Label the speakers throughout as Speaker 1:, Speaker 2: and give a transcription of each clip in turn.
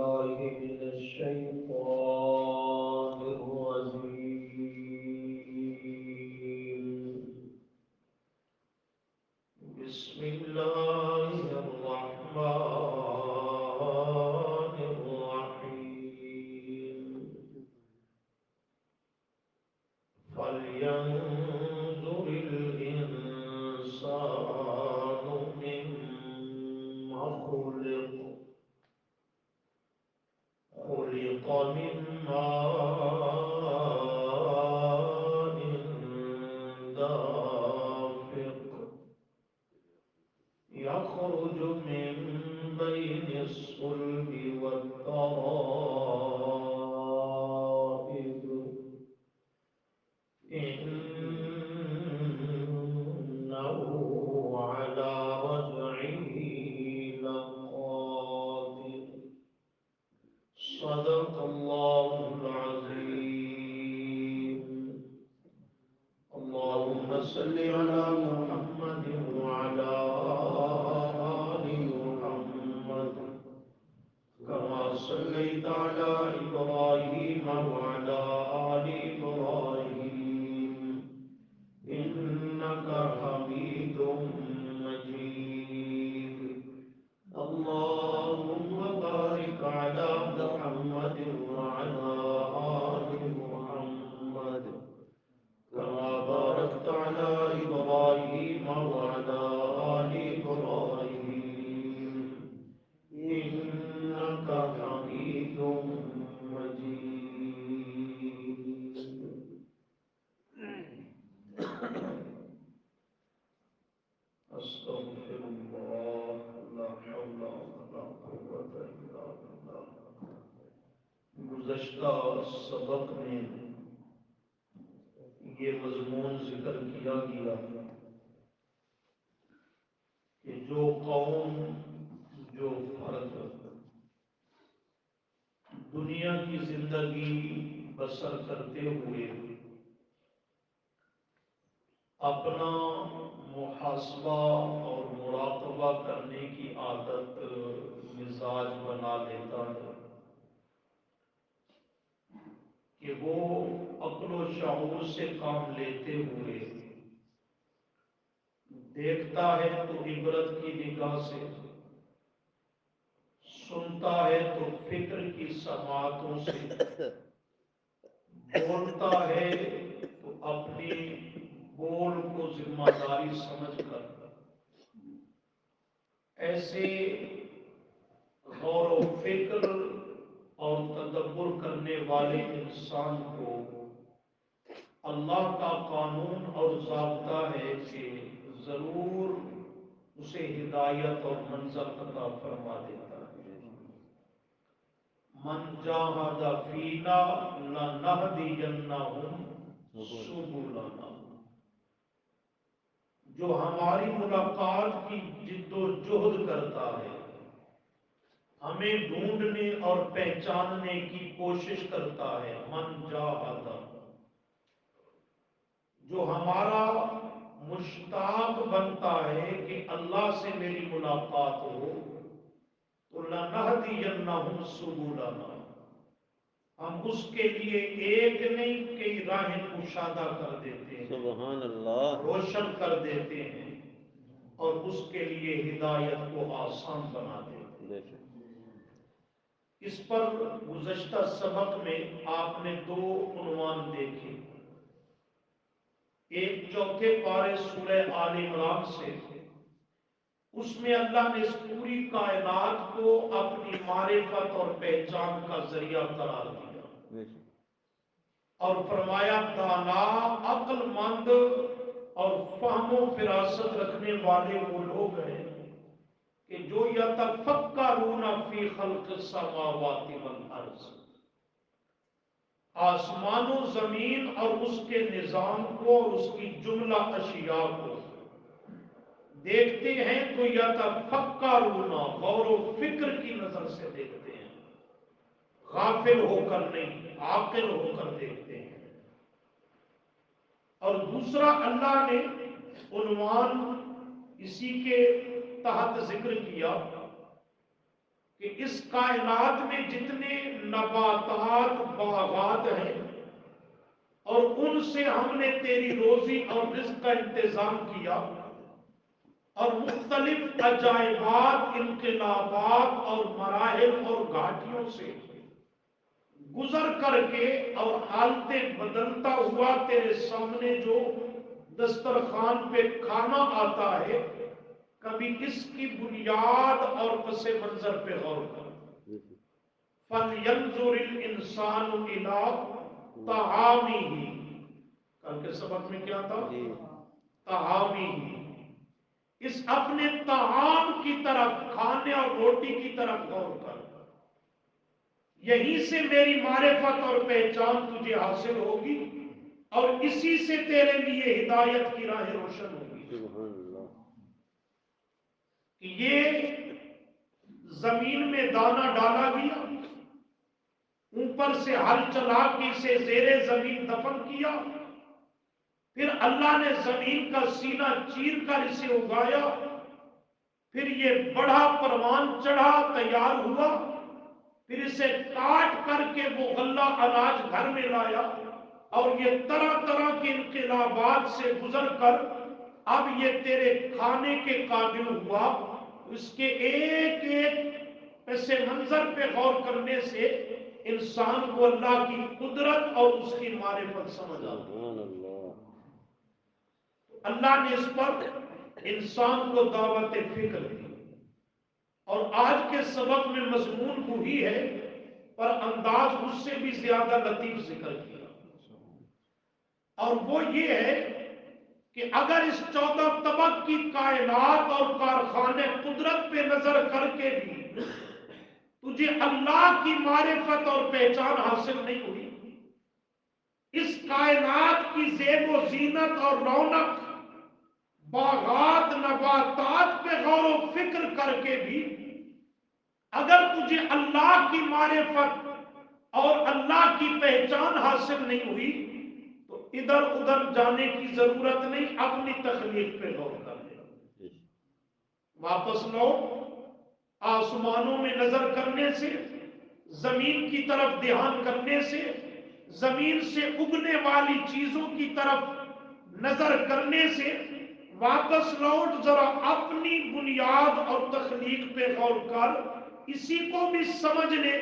Speaker 1: بالله من الشيطان الرجيم. بسم الله الرحمن الرحيم. فلينظر الإنسان مما خلق. خلق من ماء دافق يخرج من بين الصلب والترائب إنه على رجعه لقادر. صدق الله العظيم. اللهم صل على محمد وعلى آل محمد كما صليت على إبراهيم وعلى آل إبراهيم إنك حميد مجيد. اللهم بارك على محمد وعلى آل محمد كما باركت على إبراهيم وعلى آل إبراهيم إنك حميد مجيد. أستغفر الله. لا حول ولا قوة إلا بالله. گزشتہ سبق میں یہ مضمون ذکر کیا گیا کہ جو قوم جو فرد دنیا کی زندگی بسر کرتے ہوئے اپنا محاسبہ اور مراقبہ کرنے کی عادت مزاج بنا لیتا ہے کہ وہ عقل و شعور سے کام لیتے ہوئے دیکھتا ہے تو عبرت کی نگاہ سے، سنتا ہے تو فکر کی سماعتوں سے، بولتا ہے تو اپنی بول کو ذمہ داری سمجھ کر ایسے غور و فکر اور تدبر کرنے والے انسان کو اللہ کا قانون اور ضابطہ ہے کہ ضرور اسے ہدایت اور منزل عطا فرما دیتا ہے۔ من جاہد فینا لنہدینہم سبلنا، جو ہماری ملاقات کی جد و جہد کرتا ہے، ہمیں ڈھونڈنے اور پہچاننے کی کوشش کرتا ہے، من جاہد، جو ہمارا مشتاق بنتا ہے کہ اللہ سے میری ملاقات ہو، تو لنہدینہم سبلنا، ہم اس کے لیے ایک نہیں کئی راہیں کشادہ کر دیتے ہیں، سبحان اللہ، روشن کر دیتے ہیں اور اس کے لیے ہدایت کو آسان بنا دیتے ہیں۔ اس پر گزشتہ سبق میں آپ نے دو عنوان دیکھے، ایک چوتھے پارے سورہ آل عمران سے، اس میں اللہ نے اس پوری کائنات کو اپنی معرفت اور پہچان کا ذریعہ قرار دیا اور فرمایا دانا، عقل مند اور فہم و فراست رکھنے والے وہ لوگ ہیں کہ جو یتفکرون فی خلق السماوات والارض، آسمان و زمین اور اس کے نظام کو اور اس کی جملہ اشیاء کو دیکھتے ہیں تو یتفکرون، غور و فکر کی نظر سے دیکھتے ہیں، غافل ہو کر نہیں، عاقل ہو کر دیکھتے ہیں۔ اور دوسرا اللہ نے عنوان اسی کے تحت ذکر کیا کہ کہ اس کائنات میں جتنے نباتات باغات ہیں اور ان سے ہم نے تیری روزی اور رزق کا انتظام کیا، اور مختلف عجائبات، انقلابات اور مراحل اور گھاٹیوں سے گزر کر کے اور حالتیں بدلتا ہوا تیرے سامنے جو دسترخوان پہ کھانا آتا ہے، کبھی اس کی بنیاد اور پس منظر پہ غور کر۔ فَلْيَنْظُرِ الْإِنسَانُ إِلَىٰ طَعَامِهِ، کل کے سبق میں کیا تھا؟ طَعَامِهِ، اس اپنے طعام کی طرف، کھانے اور روٹی کی طرف غور کر، یہیں سے میری معرفت اور پہچان تجھے حاصل ہوگی اور اسی سے تیرے لیے ہدایت کی راہ روشن ہوگی۔ سبحان اللہ۔ یہ زمین میں دانہ ڈالا گیا، اوپر سے ہل چلا کے اسے زیر زمین دفن کیا، پھر اللہ نے زمین کا سینہ چیر کر اسے اگایا، پھر یہ بڑھا، پروان چڑھا، تیار ہوا، پھر اسے کاٹ کر کے وہ غلہ اناج گھر میں لایا، اور یہ طرح طرح کے انقلابات سے گزر کر اب یہ تیرے کھانے کے قابل ہوا۔ اس کے ایک ایک ایسے منظر پہ غور کرنے سے انسان کو اللہ کی قدرت اور اس کی معرفت سمجھ آتی ہے۔ اللہ نے اس پر انسان کو دعوت فکر دی، اور آج کے سبق میں مضمون وہی ہے پر انداز اس سے بھی زیادہ لطیف ذکر کیا، اور وہ یہ ہے کہ اگر اس 14 طبق کی کائنات اور کارخانے قدرت پہ نظر کر کے بھی تجھے اللہ کی معرفت اور پہچان حاصل نہیں ہوئی، اس کائنات کی زیب و زینت اور رونق، باغات، نباتات پہ غور و فکر کر کے بھی اگر تجھے اللہ کی معرفت اور اللہ کی پہچان حاصل نہیں ہوئی تو ادھر ادھر جانے کی ضرورت نہیں، اپنی تخلیق پہ غور کر لے۔ واپس لوٹ، آسمانوں میں نظر کرنے سے، زمین کی طرف دھیان کرنے سے، زمین سے اگنے والی چیزوں کی طرف نظر کرنے سے واپس لوٹ، ذرا اپنی بنیاد اور تخلیق پہ غور کر، اسی کو بھی سمجھ لے،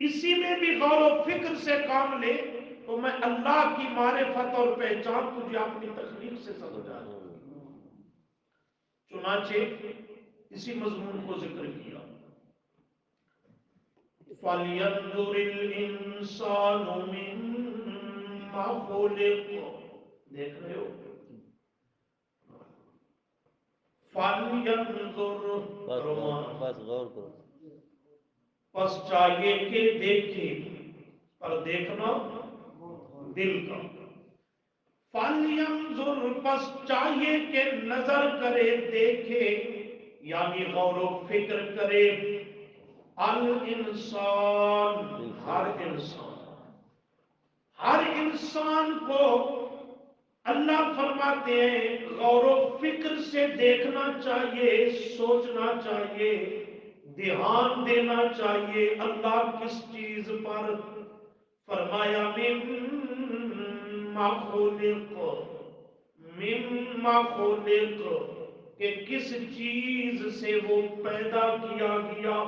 Speaker 1: اسی میں بھی غور و فکر سے کام لے، تو میں اللہ کی معرفت اور پہچان تجھے اپنی تخلیق سے سمجھا دوں۔ چنانچہ اسی مضمون کو ذکر کیا، فَلْيَنْظُرِ الْإِنسَانُ مِمَّا خُلِقَ، دیکھ رہے ہو؟ فَلْيَنْظُرْ، بس غور کرو، پس چاہیے کہ دیکھے، پر دیکھنا دل کا، فَلْيَنْظُرْ، پس چاہیے کہ نظر کرے، دیکھے، یعنی غور و فکر کرے، الانسان، ہر انسان کو اللہ فرماتے ہیں غور و فکر سے دیکھنا چاہیے، سوچنا چاہیے، دھیان دینا چاہیے اللہ کس چیز پر۔ فرمایا مما خلق، مما خلق، کہ کس چیز سے وہ پیدا کیا گیا،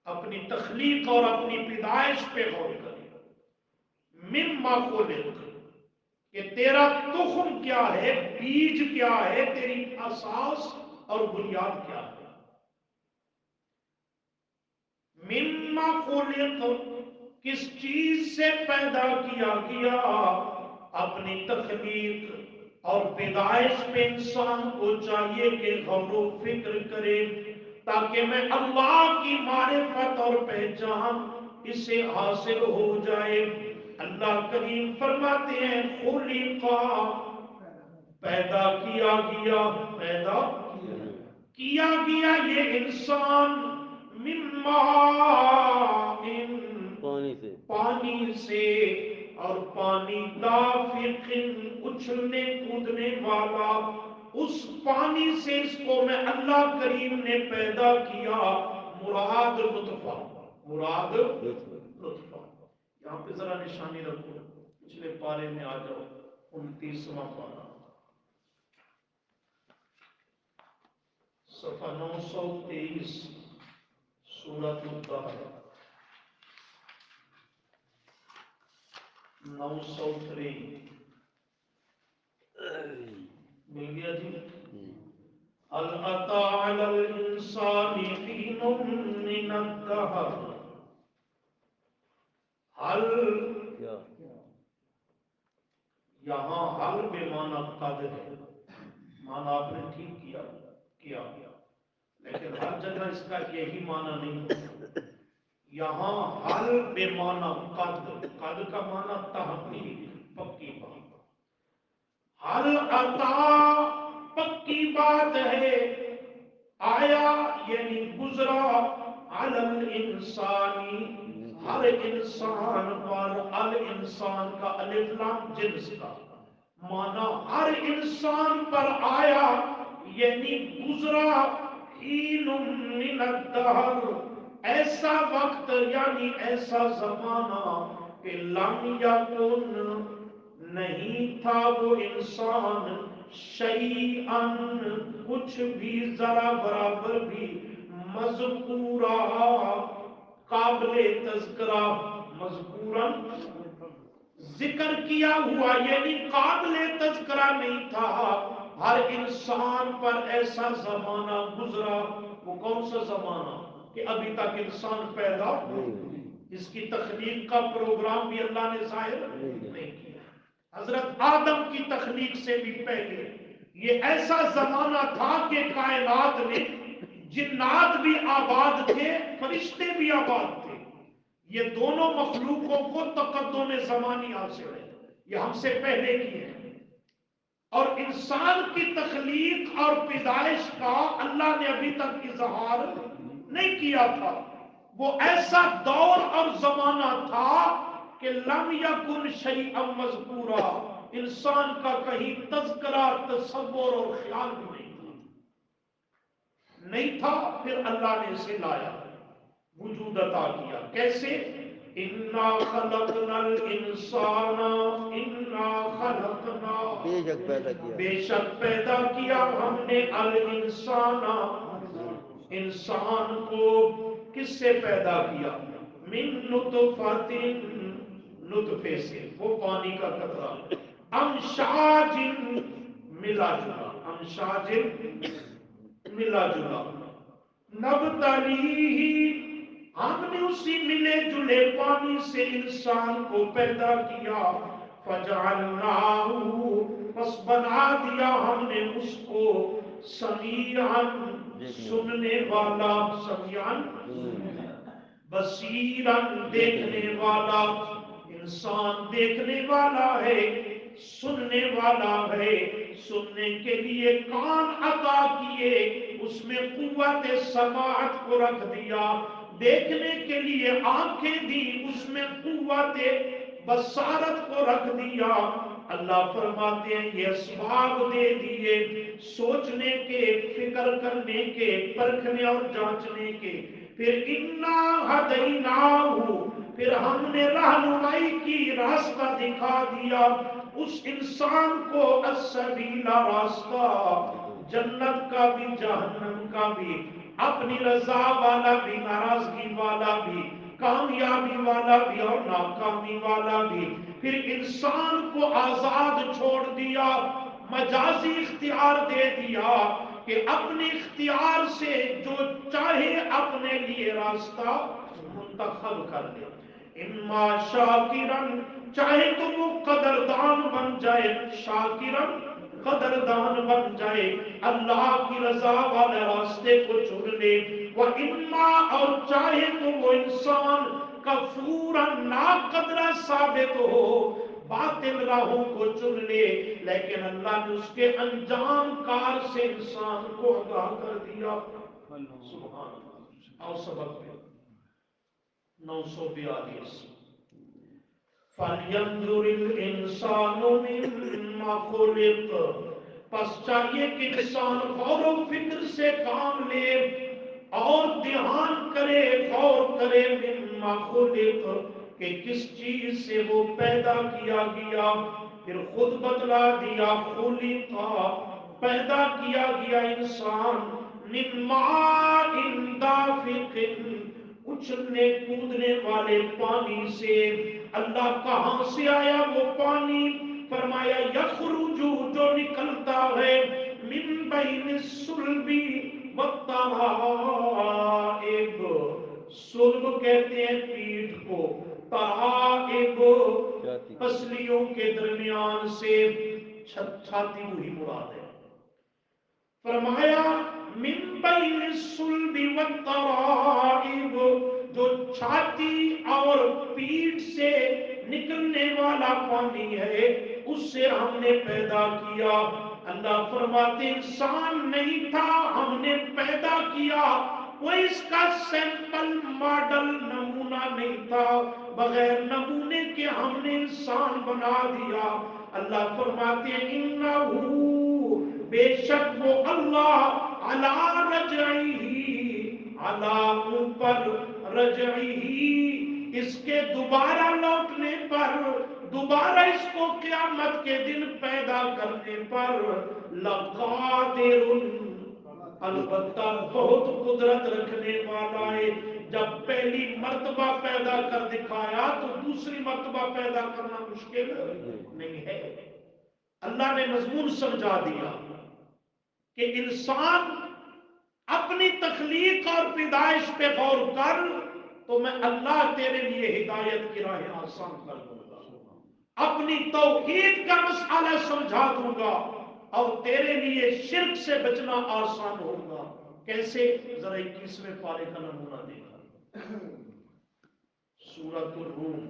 Speaker 1: اپنی تخلیق اور اپنی پیدائش پہ غور کرے۔ مما خلق، کہ تیرا تخم کیا ہے، بیج کیا ہے، تیری اساس اور بنیاد کیا ہے۔ مما خلق، کس چیز سے پیدا کیا گیا، اپنی تخلیق اور پیدائش پہ انسان کو چاہیے کہ غور و فکر کرے، تاکہ میں اللہ کی معرفت اور پہچان اسے حاصل ہو جائے۔ اللہ کریم فرماتے ہیں خلقا، پیدا کیا گیا، پیدا کیا گیا یہ انسان، مما، پانی سے، اور پانی دافق، اچھلنے کودنے والا، اس پانی سے اس کو میں اللہ کریم نے پیدا کیا۔ مراد لطفہ، مراد لطفہ. یہاں پہ ذرا نشانی رکھو، پچھلے پارے میں آ جاؤ، 29واں پارہ، صفحہ 923، سورۃ الدہر، 903. مل گیا جی؟ هل أتى على الإنسان حين من الدهر هل، یہاں حل بے معنی قد ہے، معنی آپ نے ٹھیک کیا، لیکن ہر جگہ اس کا یہی معنی نہیں. یہاں حل بے معنی قد کا معنی تحقیق، پکی بات. حل عطا پکی بات ہے، آیا یعنی گزرا، علی الانسانی ہر انسان پر، الانسان کا الف لام جنس کا معنی ہر انسان پر آیا یعنی گزرا، حین من الدہر ایسا وقت یعنی ایسا زمانہ کہ لم یکن نہیں تھا وہ انسان، شیئن کچھ بھی، ذرا برابر بھی، مذکورا قابل تذکرہ، مذکورا ذکر کیا ہوا یعنی قابل تذکرہ نہیں تھا. ہر انسان پر ایسا زمانہ گزرا. وہ کون سا زمانہ؟ کہ ابھی تک انسان پیدا، اس کی تخلیق کا پروگرام بھی اللہ نے ظاہر نہیں کیا. حضرت آدم کی تخلیق سے بھی پہلے یہ ایسا زمانہ تھا کہ کائنات میں جنات بھی آباد تھے، فرشتے بھی آباد تھے. یہ دونوں مخلوقوں کو تقدم زمانی حاصل ہے، یہ ہم سے پہلے کی ہے. اور انسان کی تخلیق اور پیدائش کا اللہ نے ابھی تک اظہار نہیں کیا تھا. وہ ایسا دور اور زمانہ تھا کہ لم یکن شیئا مذکورا، انسان کا کہیں تذکرہ، تصور اور خیال بھی نہیں تھا. پھر اللہ نے اسے لایا، وجود عطا کیا. کیسے؟ انا خلقنا الانسان، انا خلقنا بے شک پیدا کیا ہم نے، الانسان انسان کو. کس سے پیدا کیا؟ من نطفۃ نطفے سے، وہ پانی کا قطرہ. امشاج ملا جلا، امشاج ملا جلا. نبتلیہ ہم نے اسی ملے جلے پانی سے انسان کو پیدا کیا. فجعلناہ پس بنا دیا ہم نے اس کو، سمیعاً سننے والا، سمیعاً بصیراً دیکھنے والا. انسان دیکھنے والا ہے، سننے والا ہے. سننے کے لیے کان عطا کیے، اس میں قوت سماعت کو رکھ دیا. دیکھنے کے لیے آنکھیں دی، اس میں قوت بصارت کو رکھ دیا. اللہ فرماتے ہیں یہ اسباب دے دیے سوچنے کے، فکر کرنے کے، پرکھنے اور جانچنے کے. پھر انا ہدیناہ پھر ہم نے رہنمائی کی، راستہ دکھا دیا اس انسان کو، السبیل راستہ، جنت کا بھی جہنم کا بھی، اپنی رضا والا بھی ناراضگی والا بھی، کامیابی والا بھی اور ناکامی والا بھی. پھر انسان کو آزاد چھوڑ دیا، مجازی اختیار دے دیا کہ اپنے اختیار سے جو چاہے اپنے لیے راستہ منتخب کر لے. اما شاکرن چاہے تو وہ قدردان بن جائے، شاکرن قدردان بن جائے، اللہ کی رضا والے راستے کو چن لے. وَإِمَّا اور چاہے تو وہ انسان کفوراً ناقدرہ ثابت ہو، باطل راہوں کو چن لے. لیکن اللہ نے اس کے انجام کار سے انسان کو آگاہ کر دیا. سبحان اللہ. اور سبق پہ 942. فَلْيَنْظُرِ الْإِنسَانُ مِمَّا خُلِقَ پس چاہیے کہ انسان غور و فکر سے کام لے اور دھیان کرے، غور کرے مما خلق کہ کس چیز سے وہ پیدا کیا گیا. پھر خود بتلا دیا خلقا پیدا کیا گیا انسان من ماء دافق اچھلنے کودنے والے پانی سے. اللہ کہاں سے آیا وہ پانی؟ فرمایا یخرج جو نکلتا ہے من بین الصلب والترائب. صلب کہتے ہیں پیٹھ کو، ترائب پسلیوں کے درمیان سے. چھاتی وہی مراد ہے. فرمایا من بین الصلب والترائب جو چھاتی اور پیٹھ سے نکلنے والا پانی ہے اس سے ہم نے پیدا کیا. اللہ فرماتے انسان نہیں تھا، ہم نے پیدا کیا. وہ اس کا سیمپل ماڈل نمونہ نہیں تھا، بغیر نمونے کے ہم نے انسان بنا دیا. اللہ فرماتے ہیں انہو بے شک وہ اللہ علی رجعی علی اوپر رجعی اس کے دوبارہ لوٹنے پر، دوبارہ اس کو قیامت کے دن پیدا کرنے پر لقادر البتہ بہت قدرت رکھنے والا ہے. جب پہلی مرتبہ پیدا کر دکھایا تو دوسری مرتبہ پیدا کرنا مشکل نہیں ہے. اللہ نے مضمون سمجھا دیا کہ انسان اپنی تخلیق اور پیدائش پہ غور کر تو میں اللہ تیرے لیے ہدایت کی راہیں آسان کر دوں گا. اپنی توحید کا مسئلہ سمجھا دوں گا اور تیرے لیے شرک سے بچنا آسان ہوگا. کیسے؟ ذرا 21ویں پارے کا نمونہ دیکھا. سورۃ الروم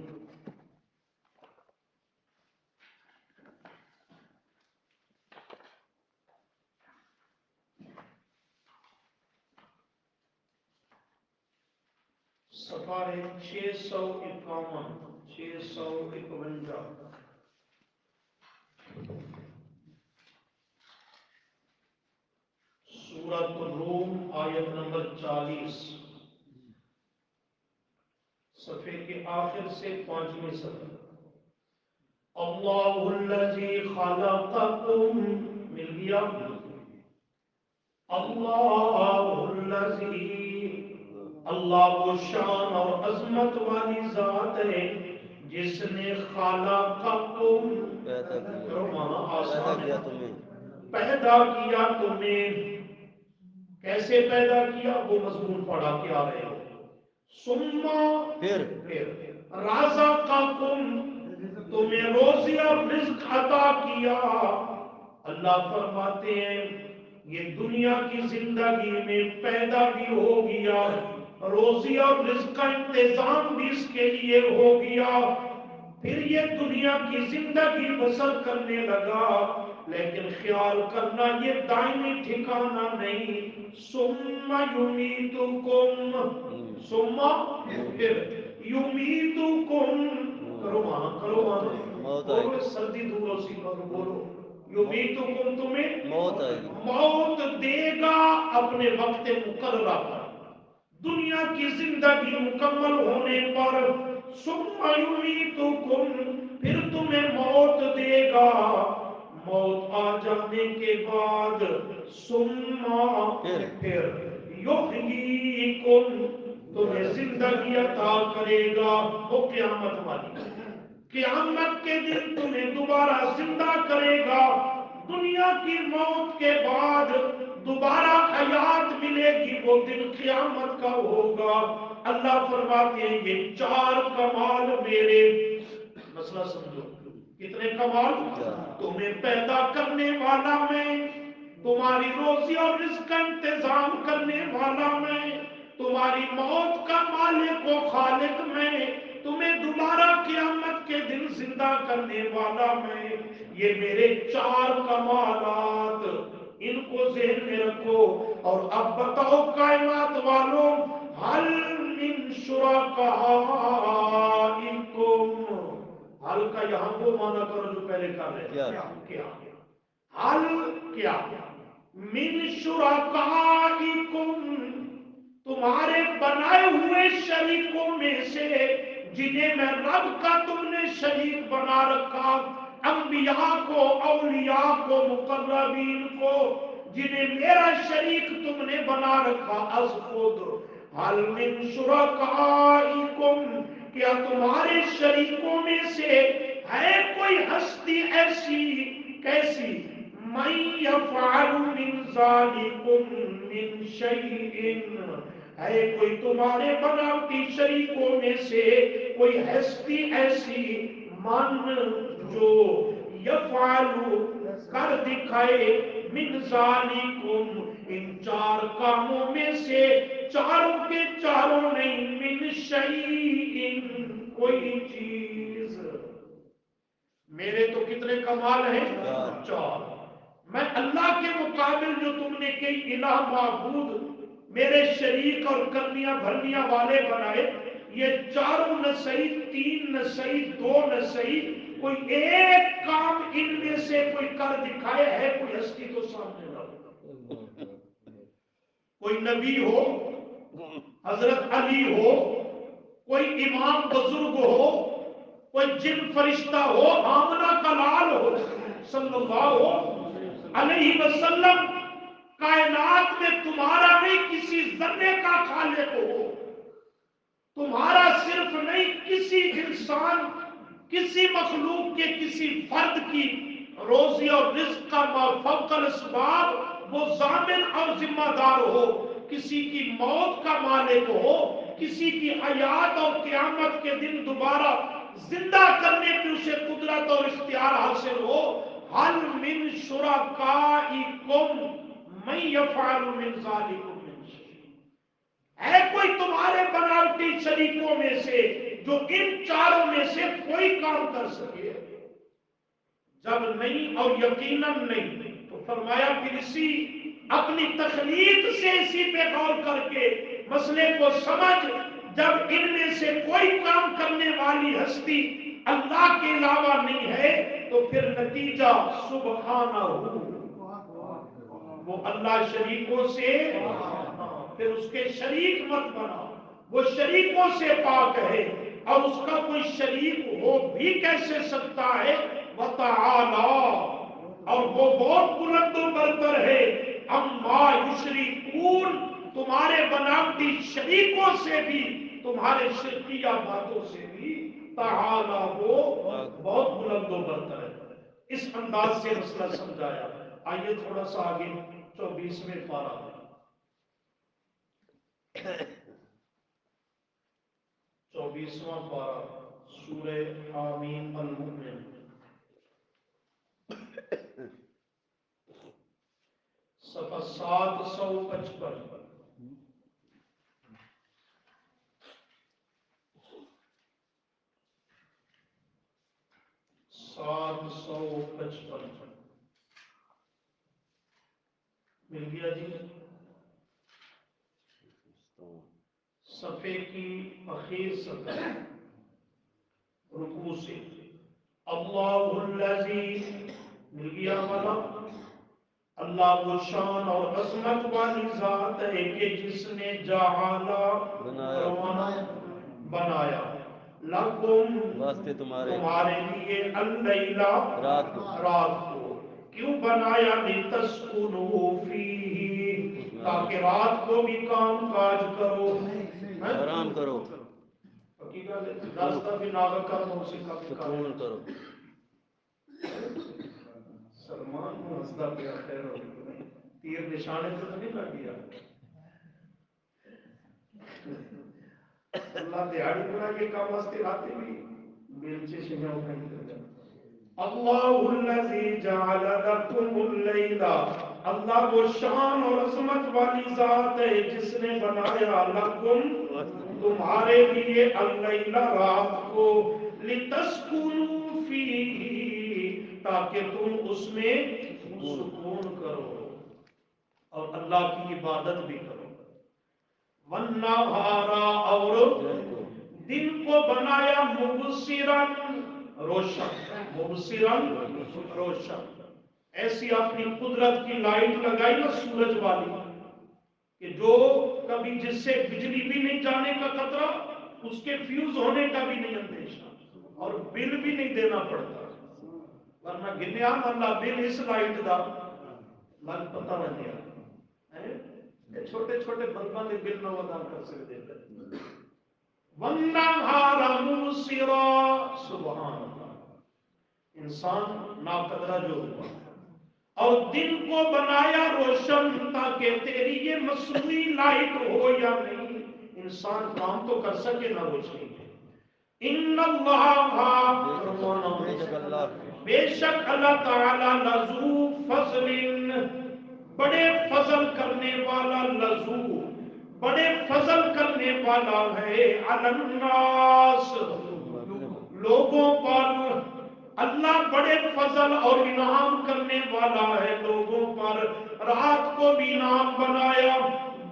Speaker 1: صفحہ 651 651. سورۃ الروم آیت نمبر 40 صفحے کے آخر سے 5ویں صفحہ. اللہ الذی خلقکم مل گیا. اللہ الذی اللہ وہ شان اور عظمت والی ذات ہے جس نے خلقکم پیدا کیا تمہیں. کیسے پیدا کیا وہ مضمون پڑھا کے آ رہے ہو. ثم پھر رزقکم تمہیں روزی اور رزق عطا کیا. اللہ فرماتے ہیں یہ دنیا کی زندگی میں پیدا بھی ہو گیا، روزی اور رزق کا انتظام بھی اس کے لیے ہو گیا. پھر یہ دنیا کی زندگی بسر کرنے لگا، لیکن خیال کرنا یہ دائمی ٹھکانہ نہیں. ثم یمیتکم ثم پھر یمیتکم کرو مانا کرو مانا بولو سردی دور ہو سی بولو. یمیتکم تمہیں موت دے گا اپنے وقت مقررہ پر، دنیا کی زندگی مکمل ہونے پر. ثم یمیتکم پھر تمہیں موت دے گا، موت آ جانے کے بعد ثم پھر یحییکم تمہیں زندگی عطا کرے گا. وہ قیامت والی، قیامت کے دن تمہیں دوبارہ زندہ کرے گا. دنیا کی موت کے بعد دوبارہ حیات ملے گی، وہ دن قیامت کا ہوگا. اللہ فرماتے ہیں یہ 4 کمال میرے. مسئلہ سمجھو کتنے کمال؟ تمہیں پیدا کرنے والا میں، تمہاری روزی اور رزق کا انتظام کرنے والا میں، تمہاری موت کا مالک و خالق میں، تمہیں دوبارہ قیامت کے دن زندہ کرنے والا میں. یہ میرے 4 کمالات، ان کو ذہن میں رکھو. اور اب بتاؤ کائنات والوں، حل من شرکائکم، حل کا یہاں وہ معنی کرو جو پہلے کر رہے ہیں. کیا حل کیا من شرکائکم تمہارے بنائے ہوئے شریکوں میں سے جنہیں میں رب کا تم نے شریک بنا رکھا، انبیاء کو، اولیاء کو، مقربین کو، جنہیں میرا شریک تم نے بنا رکھا، از خود حل من شرکائکم، کیا تمہارے شریکوں میں سے ہے کوئی ہستی ایسی، کیسی، من یفعل من ذالکم من شیء، ہے کوئی تمہارے بناوٹی شریکوں میں سے کوئی ہستی ایسی، من جو یفعل کر دکھائے، من ذالکم ان چار کاموں میں سے، چاروں کے چاروں نہیں، من شیء کوئی چیز۔ میرے تو کتنے کمال ہیں؟ چار۔ میں اللہ کے مقابل جو تم نے کئی الہ معبود میرے شریک اور کرنیاں بھرنیاں والے بنائے، یہ چاروں نہ صحیح، تین نہ صحیح، دو نہ صحیح، کوئی ایک کام ان میں سے کوئی کر دکھائے، ہے کوئی ہستی تو سامنے لاؤ، کوئی نبی ہو، حضرت علی ہو، کوئی امام بزرگ ہو، کوئی جن فرشتہ ہو، آمنہ کا لال ہو صلی اللہ علیہ وسلم، کائنات میں تمہارا نہیں کسی ذرے کا خالق ہو، تمہارا صرف نہیں کسی انسان، کسی مخلوق کے کسی فرد کی روزی اور رزق کا ما فوق الاسباب وہ ضامن اور ذمہ دار ہو، کسی کی موت کا مالک ہو، کسی کی حیات اور قیامت کے دن دوبارہ زندہ کرنے کی اسے قدرت اور اختیار حاصل ہو، حل من شرکائکم من یفعل من ذالکم من شیء، ہے کوئی تمہارے بناوٹی شریکوں میں سے جو ان چاروں میں سے کوئی کام کر سکے؟ جب نہیں اور یقیناً نہیں تو فرمایا پھر اسی اپنی تخلیق سے اسی پہ غور کر کے مسئلے کو سمجھ، جب ان میں سے کوئی کام کرنے والی ہستی اللہ کے علاوہ نہیں ہے تو پھر نتیجہ سبحانہ وہ اللہ شریکوں سے، پھر اس کے شریک مت بنا، وہ شریکوں سے پاک ہے، اور اس کا کوئی شریک ہو بھی کیسے سکتا ہے، وَتَعَالَى، اور وہ بہت بلند و برتر ہے، عَمَّا يُشْرِكُونَ، تمہارے بناوٹی شریکوں سے بھی، تمہارے شرکیہ باتوں سے بھی، تعالیٰ وہ بہت بلند و برتر ہے۔ اس انداز سے مسئلہ سمجھایا۔ آئیے تھوڑا سا آگے 24ویں پارہ، 24واں پارہ، سورہ حامیم المؤمن، صفحہ 755، 755 مل گیا جی؟ صفحے کی اخیر سطح رکوع سے، اللہ الذی، مل گیا والا، اللہ وہ شان اور عظمت والی ذات ہے کہ جس نے جعلا بنایا، لکم
Speaker 2: واسطے
Speaker 1: تمہارے لیے، اللیلہ
Speaker 2: رات
Speaker 1: کو، کیوں بنایا، لتسکنوا فیہ، تاکہ رات کو بھی کام کاج کرو،
Speaker 2: آرام کرو،
Speaker 1: راستہ بھی ناغا کرو، اسی کا
Speaker 2: سکون کرو۔
Speaker 1: سلمان کو ہنستا پیا خیر ہو، تیر نشانے تو نہیں لگ گیا، اللہ دیہڑی بنا کے کام واسطے آتے بھی بیلچے شنگا ہوتا ہے۔ اللہ الذی جعل لکم اللیل، اللہ وہ شان اور عظمت والی ذات ہے جس نے بنایا، لکم تمہارے لیے، اللیل رات کو، لتسکنوا فیہ تاکہ تم اس میں سکون کرو اور اللہ کی عبادت بھی کرو، والنہار، اور دن کو بنایا، مبصراً روشن، مبصراً روشن، ایسی اپنی قدرت کی لائٹ لگائی نا سورج والی، کہ جو کبھی جس سے بجلی بھی نہیں جانے کا خطرہ، اس کے فیوز ہونے کا بھی نہیں اندیشہ، اور بل بھی نہیں دینا پڑتا، ورنہ گنیا اللہ بل اس لائٹ دا لگ پتہ نہیں چھوٹے چھوٹے بلباں دے بل نہ ادا کر سکتے وَالنَّهَارَ مُبْصِرًا، سبحان اللہ، انسان ناقدرہ جو ہوا اور دن کو بنایا روشن تاکہ تیری یہ مصنوعی لائٹ ہو یا نہیں، انسان کام تو کر سکے نہ روشنی میں۔ ان اللہ بے شک اللہ تعالی لذو فضل، بڑے فضل کرنے والا، لذو بڑے فضل کرنے والا ہے، علی الناس لوگوں پر، اللہ بڑے فضل اور انعام کرنے والا ہے لوگوں پر۔ رات کو بھی انعام بنایا،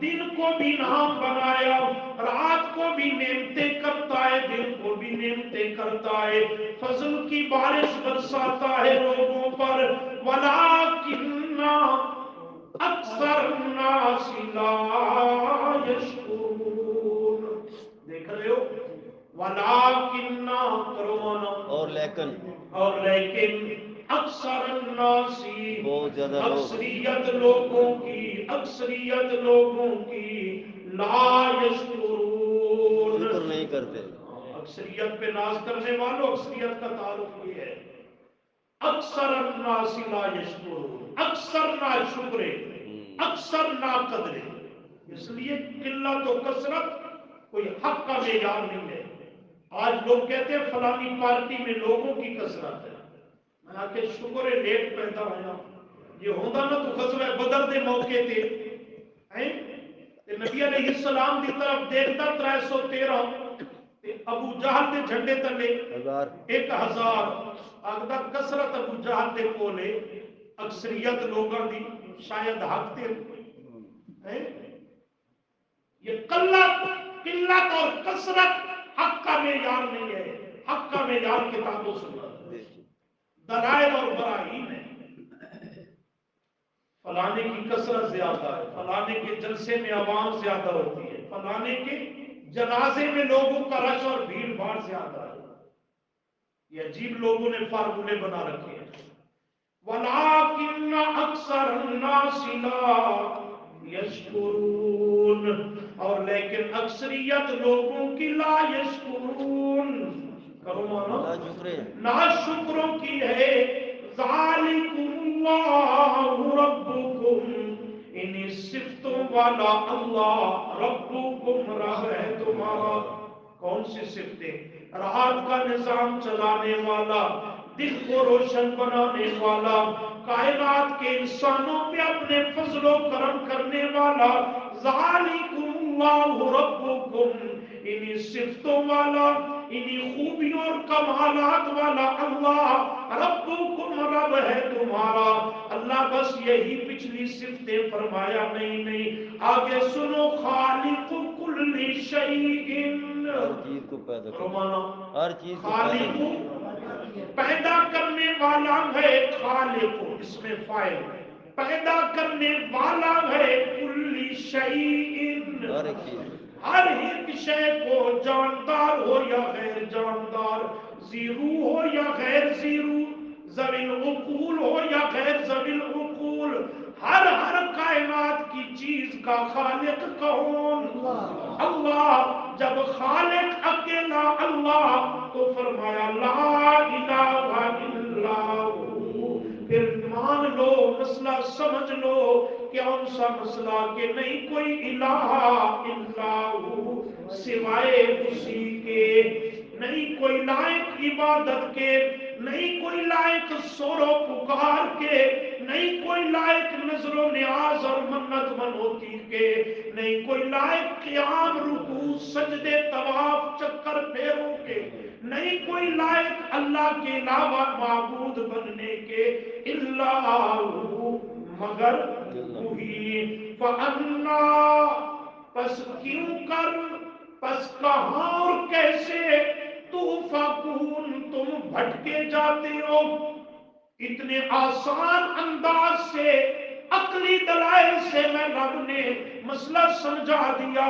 Speaker 1: دن کو بھی انعام بنایا، رات کو بھی نعمتیں کرتا ہے، دن کو بھی نعمتیں کرتا ہے، فضل کی بارش برساتا ہے لوگوں پر۔ وَلَٰكِنَّ اکثر الناس لا یشکرون، دیکھ رہے ہو، وَلَٰكِنَّ کروانا اور لیکن اکثر الناس
Speaker 2: بہت زیادہ لوگ،
Speaker 1: اکثریت لوگوں کی لا یشکرون،
Speaker 2: شکر نہیں کرتے۔
Speaker 1: اکثریت پہ ناز کرنے والوں، اکثریت کا تعلق یہ ہے، اکثر الناس لا یشکرون، اکثر نا شکرے، اکثر نا قدرے، اس لیے قلت و کثرت کوئی حق کا معیار نہیں ہے۔ آج لوگ کہتے ہیں فلانی پارٹی میں لوگوں کی کثرت ہے، میں آ کے شکر ہے لیٹ پیدا ہوا، یہ ہوتا نا تو غزوہ بدر دے موقع تے نبی علیہ السلام دی طرف دیکھتا 313 ابو جہل دے جھنڈے تلے 1000 آگدا کثرت ابو جہل دے کولے، اکثریت لوگوں دی شاید حق تے یہ قلت اور کثرت حق کا معیار نہیں ہے، حق کا معیار کتاب و سنت، دلائل اور براہین ہے۔ فلانے کی کثرت زیادہ ہے، فلانے کے جلسے میں عوام زیادہ ہوتی ہے، فلانے کے جنازے میں لوگوں کا رش اور بھیڑ بھاڑ زیادہ ہے، یہ عجیب لوگوں نے فارمولے بنا رکھے ہیں۔ وَلَٰكِنَّ أَكْثَرَ النَّاسِ لَا یشکرون، اور لیکن اکثریت لوگوں کی لا یشکرون، کرو مانا نا شکروں کی ہے۔ ذالکم اللہ ربکم، انہی صفتوں والا اللہ، ربکم رب ہے تمہارا۔ کون سی صفتیں؟ رات کا نظام چلانے والا، دن کو روشن بنانے والا، کائنات کے انسانوں پہ اپنے فضل و کرم کرنے والا، ذالکم اللہ ربکم، انہی صفتوں والا، انہی خوبیوں اور کمالات والا اللہ، ربکم رب ہے تمہارا۔ اللہ بس یہی پچھلی صفتیں فرمایا نہیں، آگے سنو، خالق کل شیء،
Speaker 2: ہر چیز کو پیدا کرنا، ہر چیز کو
Speaker 1: خالق پیدا کرنے والا ہے، خالق اس میں فاعل پیدا کرنے والا ہے، کل شیء ہر ایک شے کو، جاندار ہو یا غیر جاندار، ذی روح ہو یا غیر ذی روح، ذوی العقول ہو یا غیر ذوی العقول، ہر کائنات کی چیز کا خالق کون؟ اللہ۔ جب خالق اکیلا اللہ تو فرمایا لا الہ الا ہو، پھر مان لو، مسئلہ سمجھ لو، کون سا مسئلہ کہ نہیں کوئی الہ الا ہو سوائے اسی کے، نہیں کوئی لائق عبادت کے، نہیں کوئی لائق سور و پکار کے، نہیں کوئی لائق نظر و نیاز اور منت منوتی کے، نہیں کوئی لائق قیام رکوع سجدے طواف چکر پھیروں کے، نہیں کوئی لائق اللہ کے علاوہ معبود بننے کے، الا ہو مگر وہی، فانا پس کیوں کر، پس کہاں اور کیسے، توفقون تم بھٹکے جاتے ہو، اتنے آسان انداز سے عقلی دلائل سے میں رب نے مسئلہ سمجھا دیا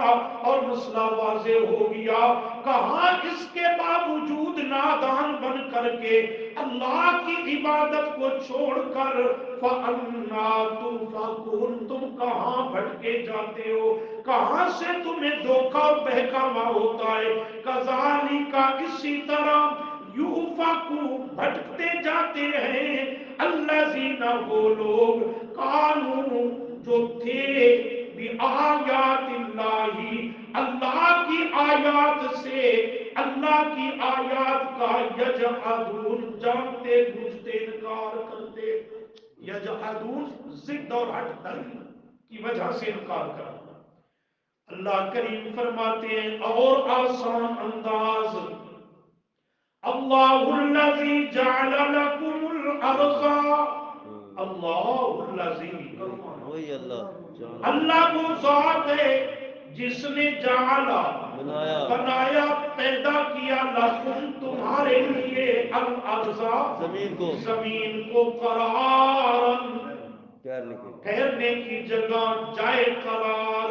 Speaker 1: اور مسئلہ واضح ہو گیا. کہاں اس کے باوجود نادان بن کر کے اللہ کی عبادت کو چھوڑ کر فَأَنَّا تُؤْفَكُونَ تم کہاں بھٹکے جاتے ہو, کہاں سے تمہیں دھوکہ اور بہکاوا ہوتا ہے. کَذَالِکَ اسی طرح یوفقو بھٹکتے جاتے ہیں الذین وہ لوگ کانو جو تھے بآیات اللہ اللہ کی آیات سے اللہ کی آیات کا یجحدون جانتے بوجھتے انکار کرتے. یجحدون ضد اور ہٹ دل کی وجہ سے انکار کرنا. اللہ کریم فرماتے ہیں اور آسان انداز اللہ الذی جعل لکم الارض اللہ الذی
Speaker 2: وہی اللہ
Speaker 1: اللہ وہ ذات ہے جس نے جعلا بنایا پیدا کیا لکم تمہارے لیے الارض زمین کو قرارن ٹھہرنے کی جگہ جائے قرار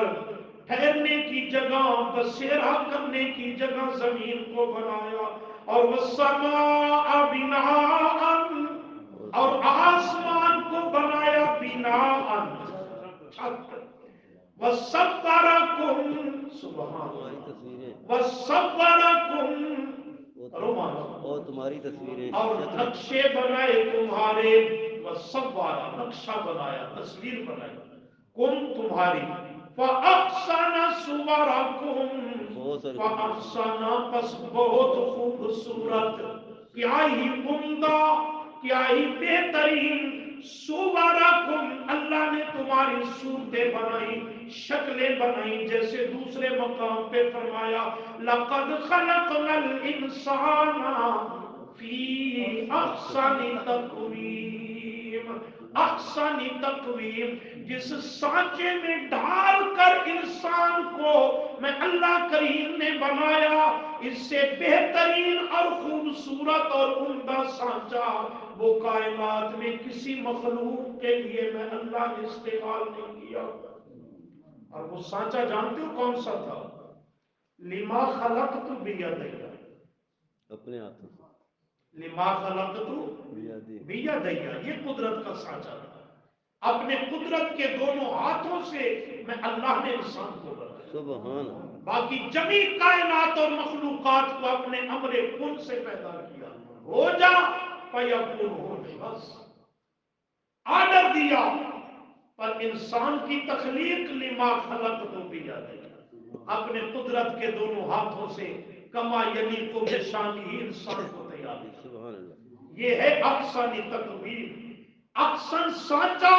Speaker 1: ٹھہرنے کی جگہ بسیرا کرنے کی جگہ زمین کو بنایا. اور والسماء بناء اور آسمان کو بنایا بناء چھت. وصورکم سبحان اللہ وصورکم
Speaker 2: اور تمہاری تصویریں
Speaker 1: اور نقشے بنائے تمہارے. وصورا نقشہ بنایا تصویر بنائی کم تمہاری فَأَحْسَنَ صُوَرَكُمْ فَأَحْسَنَ پس بہت خوبصورت کیا ہی عمدہ کیا ہی بہترین صُوَرَكُمْ اللہ نے تمہاری صورتیں بنائی شکلیں بنائی. جیسے دوسرے مقام پہ فرمایا لَقَدْ خَلَقْنَا الْإِنسَانَ فِي أَحْسَنِ تَقْوِيمٍ. احسن تقویم جس سانچے میں ڈھال کر انسان کو میں اللہ کریم نے بنایا اس سے بہترین اور خوبصورت اور عمدہ سانچہ وہ کائنات میں کسی مخلوق کے لیے میں اللہ نے استعمال نہیں کیا. اور وہ سانچہ جانتے ہو کون سا تھا؟ لما خلقت بیدی
Speaker 2: اپنے ہاتھوں
Speaker 1: لما خلقت بیدی یہ قدرت کا سانچہ تھا. اپنے قدرت کے دونوں ہاتھوں سے میں اللہ نے انسان کو بنایا.
Speaker 2: سبحان.
Speaker 1: باقی جمی کائنات اور مخلوقات کو اپنے امر کن سے پیدا کیا. ہو جا فیکون ہو جا بس آرڈر دیا. پر انسان کی تخلیق لما خلقت بیدی اپنے قدرت کے دونوں ہاتھوں سے کما یلیق بشان ہی انسان کو تیار کیا. یہ ہے احسن تقویم. احسن سانچہ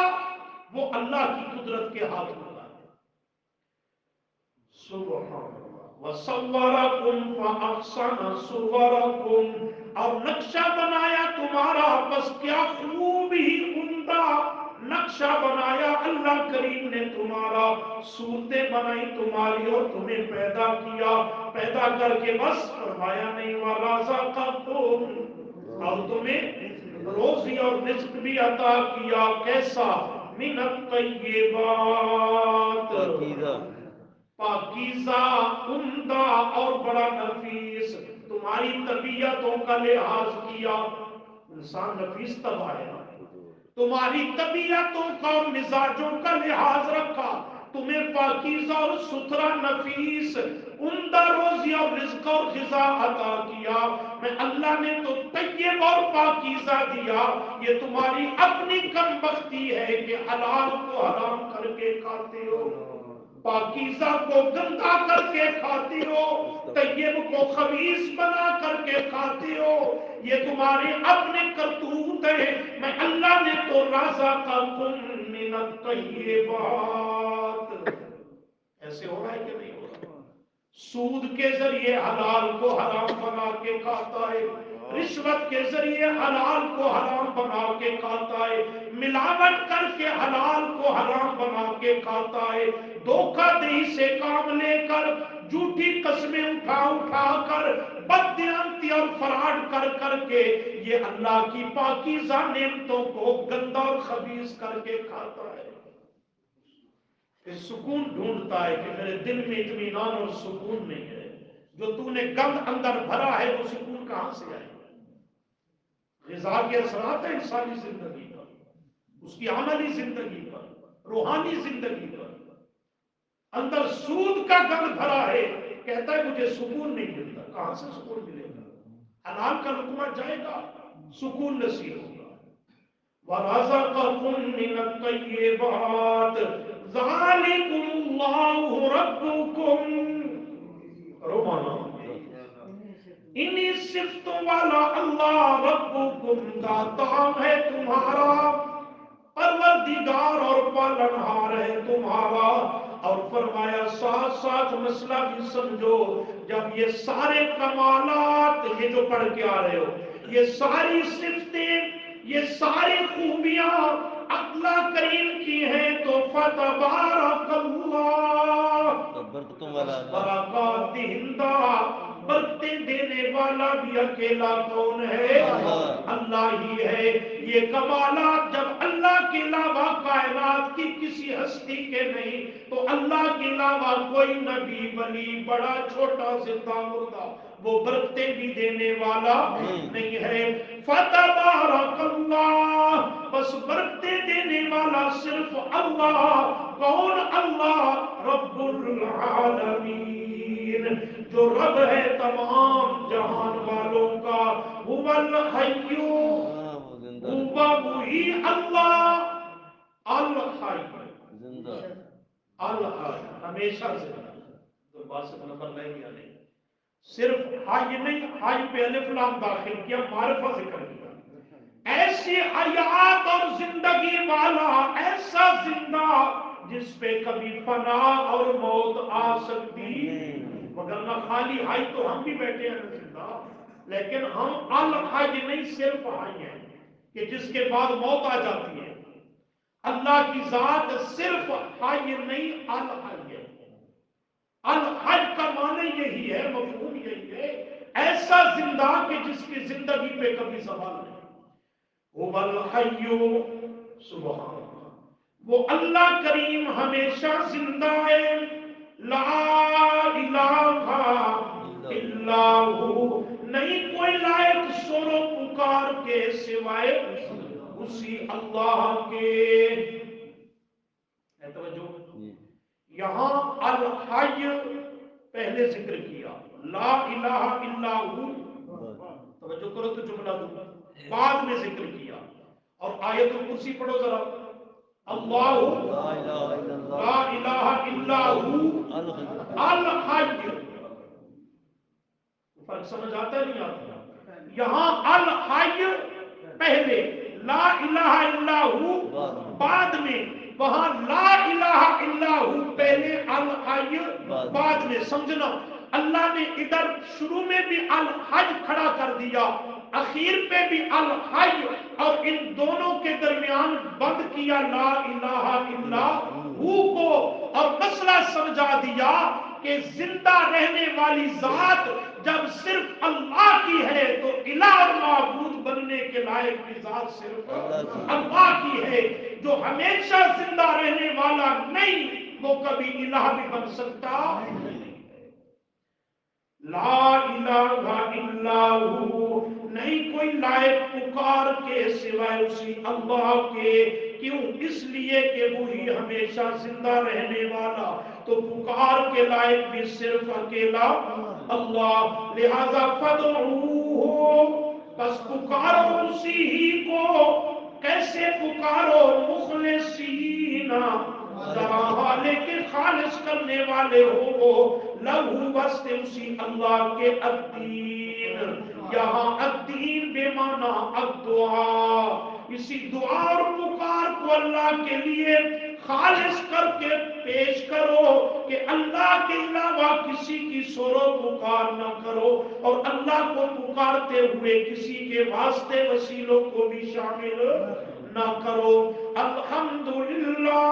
Speaker 1: وہ اللہ کی قدرت کے ہاتھ میں لاتے. سبحان اللہ وصورکم فاحسن صورکم اور نقشہ بنایا تمہارا بس کیا خوب ہی عمدہ نقشہ بنایا اللہ کریم نے تمہارا. صورتیں بنائی تمہاری اور تمہیں پیدا کیا. پیدا کر کے بس فرمایا نہیں ورزقکم اور تمہیں روزی اور رزق بھی عطا کیا. کیسا؟ من الطیبات پاکیزہ عمدہ اور بڑا نفیس. تمہاری طبیعتوں کا لحاظ کیا. انسان نفیس طبع ہے نا. تمہاری طبیعتوں کا اور مزاجوں کا لحاظ رکھا. تمہیں پاکیزہ اور ستھرا نفیس عمدہ روزی اور رزق اور غذا عطا کیا. میں اللہ نے تو طیب اور پاکیزہ دیا. یہ تمہاری اپنی کم بختی ہے کہ حلال کو حرام کر کے کھاتے ہو, پاکیزہ کو گندا کر کے کھاتے ہو, طیب کو خبیث بنا کر کے کھاتے ہو. یہ تمہارے اپنے کرتوت ہیں. میں اللہ نے تو رزقکم من الطیبات. ایسے ہو رہا ہے کہ نہیں ہو رہا؟ سود کے ذریعے حلال کو حرام بنا کے کھاتا ہے, رشوت کے ذریعے حلال کو حرام بنا کے کھاتا ہے, ملاوٹ کر کے حلال کو حرام بنا کے کھاتا ہے, دھوکہ دہی سے کام لے کر جھوٹی قسمیں اٹھا کر بددیانتی اور فراڈ کر کے یہ اللہ کی پاکیزہ نعمتوں کو گندا اور خبیث کر کے کھاتا ہے. کہ سکون ڈھونڈتا ہے کہ میرے دل میں اطمینان اور سکون نہیں ہے، جو تو نے گند اندر بھرا ہے وہ سکون کہاں سے آئے؟ غذا کے اثرات ہیں انسانی زندگی پر، اس کی عملی زندگی پر، روحانی زندگی پر۔ اندر سود کا گند بھرا ہے، کہتا ہے مجھے سکون نہیں ملتا، کہاں سے سکون ملے گا؟ حلال کا لقمہ جائے گا، سکون نصیب ہوگا۔ وَرَزَقَكُم مِّنَ الطَّيِّبَاتِ ذَلِكُمُ اللَّهُ رَبُّكُم۔ رومانا انہی صفتوں والا اللہ ربکم داتا ہے تمہارا، پروردگار اور پالنہار ہے تمہارا۔ اور فرمایا ساتھ ساتھ مسئلہ بھی سمجھو، جب یہ سارے کمالات، یہ جو پڑھ کے آ رہے ہو، یہ ساری صفتیں، یہ ساری خوبیاں اللہ کریم کی ہیں، تو فتبارک اللہ، برکات دہندہ، برکتیں دینے والا بھی اکیلا کون ہے؟ اللہ ہی ہے۔ یہ کمالات جب اللہ کے علاوہ کائنات کی کسی ہستی کے نہیں، تو اللہ کے علاوہ کوئی نبی ولی بڑا چھوٹا زندہ مردہ وہ برکتیں بھی دینے والا نہیں ہے۔ فتبارک اللہ، بس برکتیں دینے والا صرف اللہ۔ کون اللہ؟ رب العالمین، جو رب ہے تمام جہان والوں کا۔ هو الحی، ہوا وہی اللہ الحی، الحی ہمیشہ زندہ۔ تو باسط نمبر رہ گیا نہیں، صرف حی نہیں، حی پہ الف لام داخل کیا، معرفہ ذکر کیا۔ ایسی حیات اور زندگی والا، ایسا زندہ جس پہ کبھی فنا اور موت آ سکتی، وگرنہ خالی حی تو ہم بھی بیٹھے ہیں زندہ، لیکن ہم الحی نہیں، صرف حی ہیں کہ جس کے بعد موت آ جاتی ہے۔ اللہ کی ذات صرف حی نہیں، الحی ہے۔ الحی کا معنی یہی ہے، مفہوم یہی ہے، ایسا زندہ کہ جس کی زندگی پہ کبھی زوال نہیں۔ هو الحی، سبحان اللہ، وہ اللہ کریم ہمیشہ زندہ ہے۔ لا الہ الا ہو، نہیں کوئی لائق سر و پکار کے سوائے اسی اللہ کے۔ توجہ، یہاں الحی پہلے ذکر کیا، لا الہ الا ہو، توجہ کرو تو جملہ دوں، بعد میں ذکر کیا۔ اور آیت الکرسی پڑھو ذرا، اللہ لا الہ الا ہو الحی، فرق سمجھ آتا ہے نہیں آتا؟ یہاں الحی پہلے، لا الہ الا ہو بعد میں، وہاں لا الہ الا ہو پہلے، الحی بعد میں۔ سمجھنا، اللہ نے ادھر شروع میں بھی الحی کھڑا کر دیا، اخیر پہ بھی الحی، اور ان دونوں کے درمیان بند کیا لا الہ الا ہو کو، اور مسئلہ سمجھا دیا کہ زندہ رہنے والی ذات جب صرف اللہ کی ہے تو الہ اور معبود بننے کے لائق کی ذات صرف اللہ کی ہے۔ جو ہمیشہ زندہ رہنے والا نہیں، وہ کبھی الہ بھی بن سکتا نہیں۔ لا الہ الا ہو، نہیں کوئی لائق پکار کے سوائے اسی اللہ کے۔ کیوں؟ اس لیے کہ وہی ہمیشہ زندہ رہنے والا، تو پکار کے لائق بھی صرف اکیلا اللہ۔ لہذا فادعوہ، پس پکارو اسی ہی کو۔ کیسے پکارو؟ مخلصین، ذرا حالے کے خالص کرنے والے ہو وہ، لہو واسطے اسی اللہ کے، الدین، یہاں الدین بے معنی الدعا، اسی دعا اور پکار کو اللہ کے لیے خالص کر کے پیش کرو، کہ اللہ کے علاوہ کسی کی سر و پکار نہ کرو، اور اللہ کو پکارتے ہوئے کسی کے واسطے وسیلوں کو بھی شامل نہ کرو۔ الحمدللہ،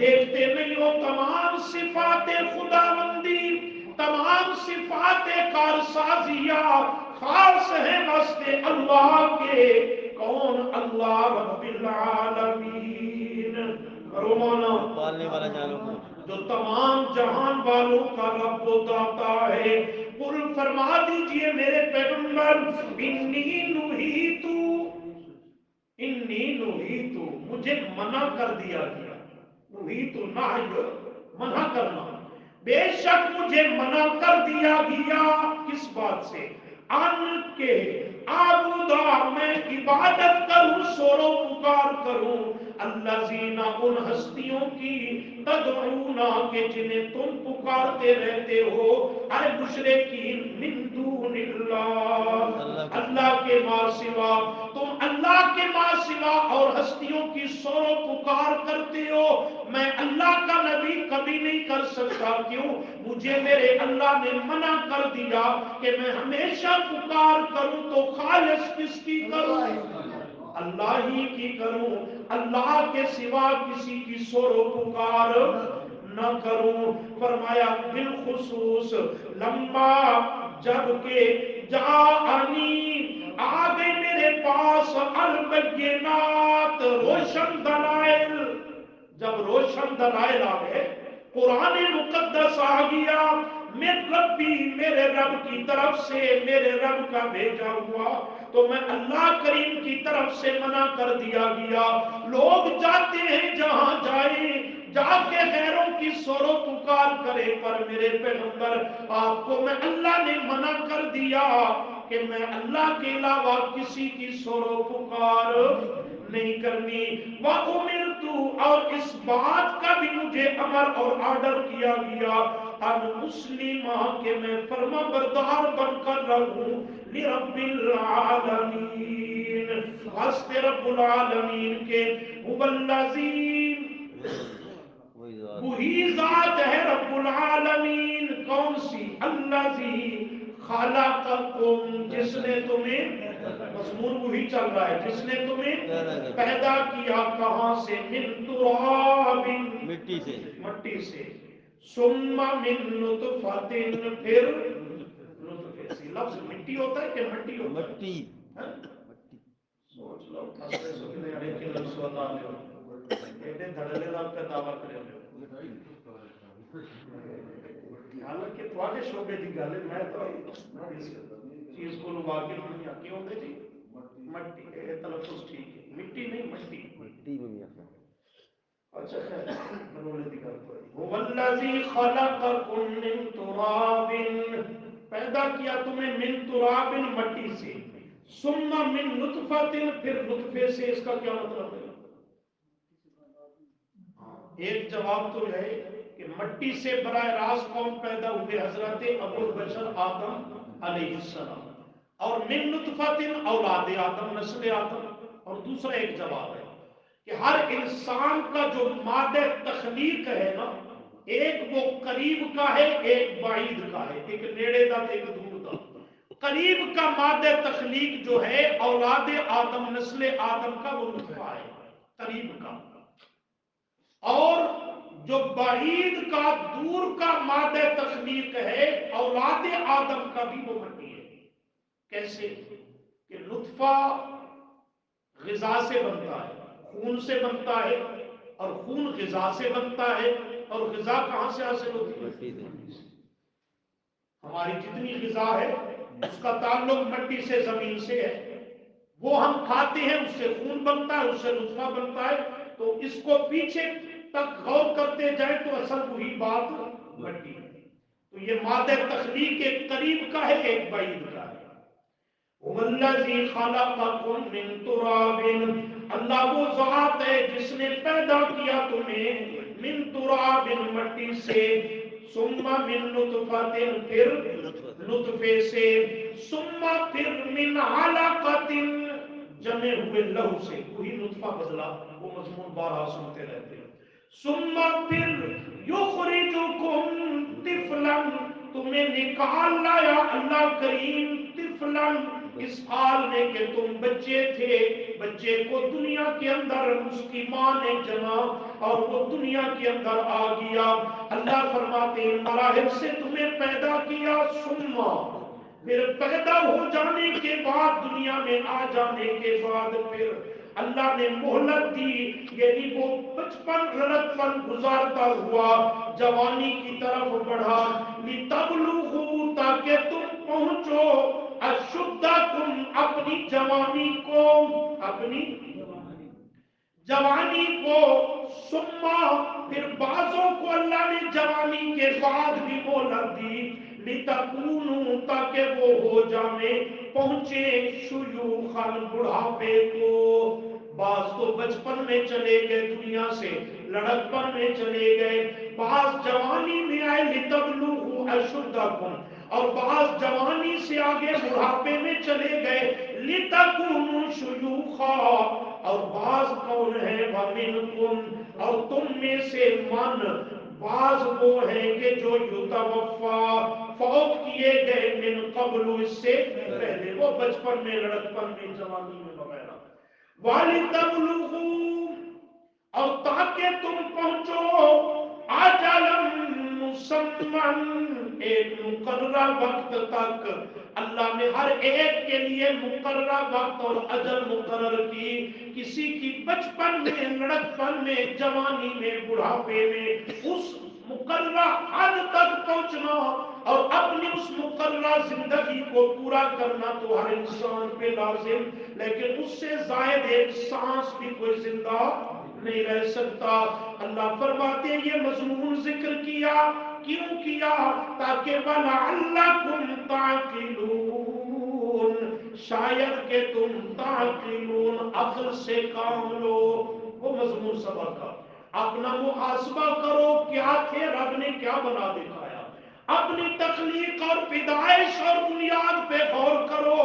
Speaker 1: دیکھتے نہیں ہو تمام صفات خداوندی، تمام صفات کارسازیہ خاص ہیں واسطے اللہ کے۔ کون؟ اللہ رب العالمین۔ رومانا
Speaker 2: پالنے والا جانوں کو،
Speaker 1: جو تمام جہان والوں کا رب و داتا ہے. قل فرما دیجئے میرے پیغمبر انی نہیتو مجھے منع کر دیا گیا. نہیتو نہی منع کرنا، بے شک مجھے منع کر دیا گیا. کس بات سے؟ ان کے آبودا میں عبادت کروں، سورو پکار کروں. الذین ان ہستیوں کی تدعونا کہ جنہیں تم پکارتے رہتے ہو، اے مشرکین، من دون اللہ، اللہ کے ماں سوا. تم اللہ کے ماں سوا اور ہستیوں کی سورو پکار کرتے ہو. میں اللہ کا نبی کبھی نہیں کر سکتا. کیوں؟ مجھے میرے اللہ نے منع کر دیا کہ میں ہمیشہ پکار کروں تو خالص کس کی کروں؟ اللہ ہی کی کروں. اللہ کے سوا کسی کی سورو پکار نہ کروں. فرمایا بالخصوص لمبا جب کہ جاءنی آ گئی میرے پاس البینات روشن دلائل. جب روشن دلائل آ گئے، قرآن مقدس آ گیا من ربی، میرے رب کی طرف سے، میرے رب کا بھیجا ہوا، تو میں اللہ کریم کی طرف سے منع کر دیا گیا. لوگ جاتے ہیں جہاں جائیں، جا کے غیروں کی سورو پکار کرے، پر میرے پیغمبر آپ کو میں اللہ نے منع کر دیا کہ میں اللہ کے علاوہ کسی کی سورو پکار نہیں کرنی. وَأُمِرْتُ، اور اس بات کا بھی مجھے امر اور آرڈر کیا گیا، ان مسلمہ، کہ میں فرما بردار بن کر رہوں، لرب العالمین، واسطے رب العالمین کے. هو الذی، وہی ذات ہے رب العالمین. کون سی؟ الذی خلقکم، جس نے تمہیں، مضمون وہی چل رہا ہے، جس نے تمہیں پیدا کیا. کہاں سے؟ من تراب،
Speaker 2: مٹی سے،
Speaker 1: مٹی سے. ثم من نطفۃ، پھر نطفے سے. لفظ مٹی ہوتا ہے کہ مٹی ہوتا ہے؟
Speaker 2: مٹی.
Speaker 1: سوچ لو پھنسے سکتے ہیں کہ لفظ ہوتا ہے ایڈے دھڑلے دا پہ دعویٰ کرے ہوئے. حالانکہ تھوڑے شعبے دی گل ہے، میں تو اس چیز کو واقف نہیں آ. کیوں کہ جی مٹی، تلفظ ٹھیک ہے، مٹی نہیں مٹی.
Speaker 2: مٹی نہیں آتا.
Speaker 1: اچھا خیر بنولے دی گل تو هو الذی خلقکم من تراب، پیدا کیا تمہیں من تراب، مٹی سے. ثم من نطفۃ، پھر نطفے سے. اس کا کیا مطلب ہے؟ ایک جواب تو ہے کہ مٹی سے براہ راست کون پیدا ہوئے؟ حضرت ابو البشر آدم علیہ السلام. اور من نطفۃ، اولاد آدم، نسل آدم. اور دوسرا ایک جواب ہے کہ ہر انسان کا جو مادہ تخلیق ہے نا، ایک وہ قریب کا ہے، ایک بعید کا ہے، ایک نیڑے دا ایک دور دا. قریب کا مادہ تخلیق جو ہے اولاد آدم، نسل آدم کا، وہ نطفہ ہے قریب کا. اور جو بعید کا، دور کا مادہ تخلیق ہے اولاد آدم کا بھی، وہ مٹی ہے. کیسے؟ کہ نطفہ غذا سے بنتا ہے، خون سے بنتا ہے، اور خون غذا سے بنتا ہے. اور غذا کہاں سے حاصل ہوتی ہے؟ ہماری جتنی غذا ہے اس کا تعلق مٹی سے، زمین سے ہے. وہ ہم کھاتے ہیں، اس سے خون بنتا ہے، اس سے نطفہ بنتا ہے. تو اس کو پیچھے تک غور کرتے جائیں تو اصل وہی بات مٹی ہے. تو یہ مادہ تخلیق ایک قریب کا ہے، ایک بعید کا ہے. وَالَّذِي خَلَقَكُم مِّن تُرَابٍ، اللہ وہ ذات ہے جس نے پیدا کیا تمہیں من تراب، مٹی سے. ثم من نطفۃ، پھر نطفے سے. ثم پھر من علقۃ، جمے ہوئے لہو سے. وہی نطفہ بدلا، وہ مضمون بارہا سنتے رہتے ہیں. ثم پھر یخرجکم طفلا، تمہیں نکال لایا اللہ کریم طفلا، اس حال میں کہ تم بچے تھے. بچے کو دنیا کے اندر اس کی ماں نے جنا اور وہ دنیا کے اندر آ گیا. اللہ فرماتے ہیں مراحل سے تمہیں پیدا کیا. ثم، پھر پیدا ہو جانے کے بعد، دنیا میں آ جانے کے بعد، پھر اللہ نے مہلت دی، یعنی وہ بچپن لڑکپن گزارتا ہوا جوانی کی طرف بڑھا، لِتَبْلُغُوا تاکہ تم پہنچو اشدکم اپنی جوانی کو، اپنی جوانی کو، سما پھر بعضوں کو اللہ نے جوانی کے بعد بھی مہلت دی، لِتَكُونُوا تاکہ وہ ہو جانے پہنچے شیوخاً بڑھاپے کو۔ بعض تو بچپن میں چلے گئے دنیا سے، لڑکپن میں چلے گئے، بعض جوانی میں آئے لِتَبْلُغُوا أَشُدَّكُمْ، اور بعض جوانی سے آگے بڑھاپے میں چلے گئے لِتَكُونُوا شُيُوخًا، اور بعض کون ہے وَمِنْكُمْ، اور تم میں سے من، بعض وہ ہیں کہ جو یتوفا فوت کیے گئے من قبل اس سے پہلے، وہ بچپن میں لڑکپن میں جوانی میں وغیرہ، وَلِتَبْلُغُوا، اور تاکہ تم پہنچو آجالم مسمن، ایک مقررہ وقت تک، اللہ نے ہر ایک کے لیے مقررہ وقت اور اجل مقرر کی، کسی کی بچپن میں، لڑکپن میں، جوانی میں، بڑھاپے میں، اس مقررہ حد تک پہنچنا اور اپنی اس مقررہ زندگی کو پورا کرنا تو ہر انسان پہ لازم، لیکن اس سے زائد ایک سانس بھی کوئی زندہ نہیں رہ سکتا۔ اللہ فرماتے ہیں یہ مضمون ذکر کیا، کیوں کیا؟ تاکہ وَلَعَلَّكُمْ تَعْقِلُونَ، شاید کہ تم تعقلون، عقل سے کام لو۔ وہ مضمون سبق کا اپنا محاسبہ کرو، کیا تھے، رب نے کیا بنا دکھایا، اپنی تخلیق اور پیدائش اور بنیاد پہ غور کرو،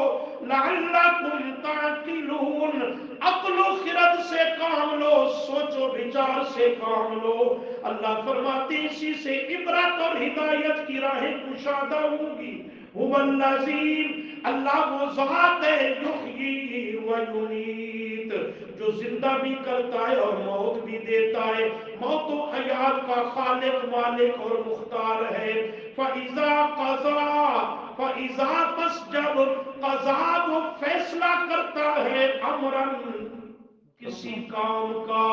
Speaker 1: لعلکم تعقلون، عقل و خرد سے کام لو، سوچ و بچار سے کام لو۔ اللہ فرماتے اسی سے عبرت اور ہدایت کی راہیں کشادہ ہوگی۔ هو الذی، اللہ وہ ذات ہے، یحیی و یمیت، جو زندہ بھی کرتا ہے اور موت بھی دیتا ہے، موت و حیات کا خالق، مالک اور مختار ہے۔ فَإِذَا قَضَى، فَإِذَا، پس جب، قضا وہ فیصلہ کرتا ہے، امراً کسی کام کا،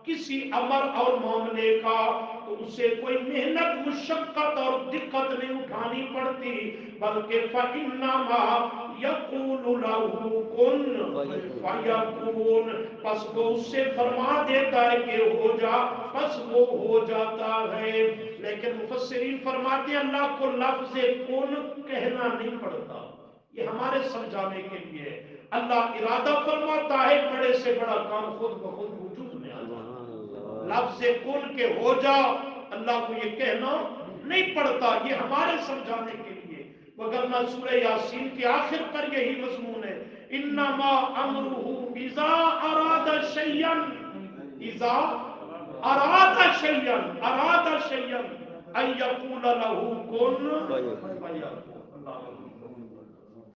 Speaker 1: کسی امر اور معاملے کا، تو اسے کوئی محنت، مشقت اور دقت نہیں اٹھانی پڑتی، بلکہ فَإِنَّمَا يَقُولُ لَهُ كُن فَيَكُونُ، پس وہ اس سے فرما دیتا ہے کہ ہو جا، پس وہ ہو جاتا ہے۔ لیکن مفسرین فرماتے ہیں اللہ کو لفظ کن کہنا نہیں پڑتا، یہ ہمارے سمجھانے کے لیے ہے۔ اللہ ارادہ فرماتا ہے، بڑے سے بڑا کام خود بخود وجود میں آتا ہے۔ لفظ کن کے ہو جا، اللہ کو یہ کہنا نہیں پڑتا، یہ ہمارے سمجھانے کے لیے، وگرنہ سورہ یاسین کے آخر پر یہی مضمون ہے، انما امرہ اذا اراد شیئا، اذا اراد شیئا، اراد شیئا ان یقول له کن فیکون۔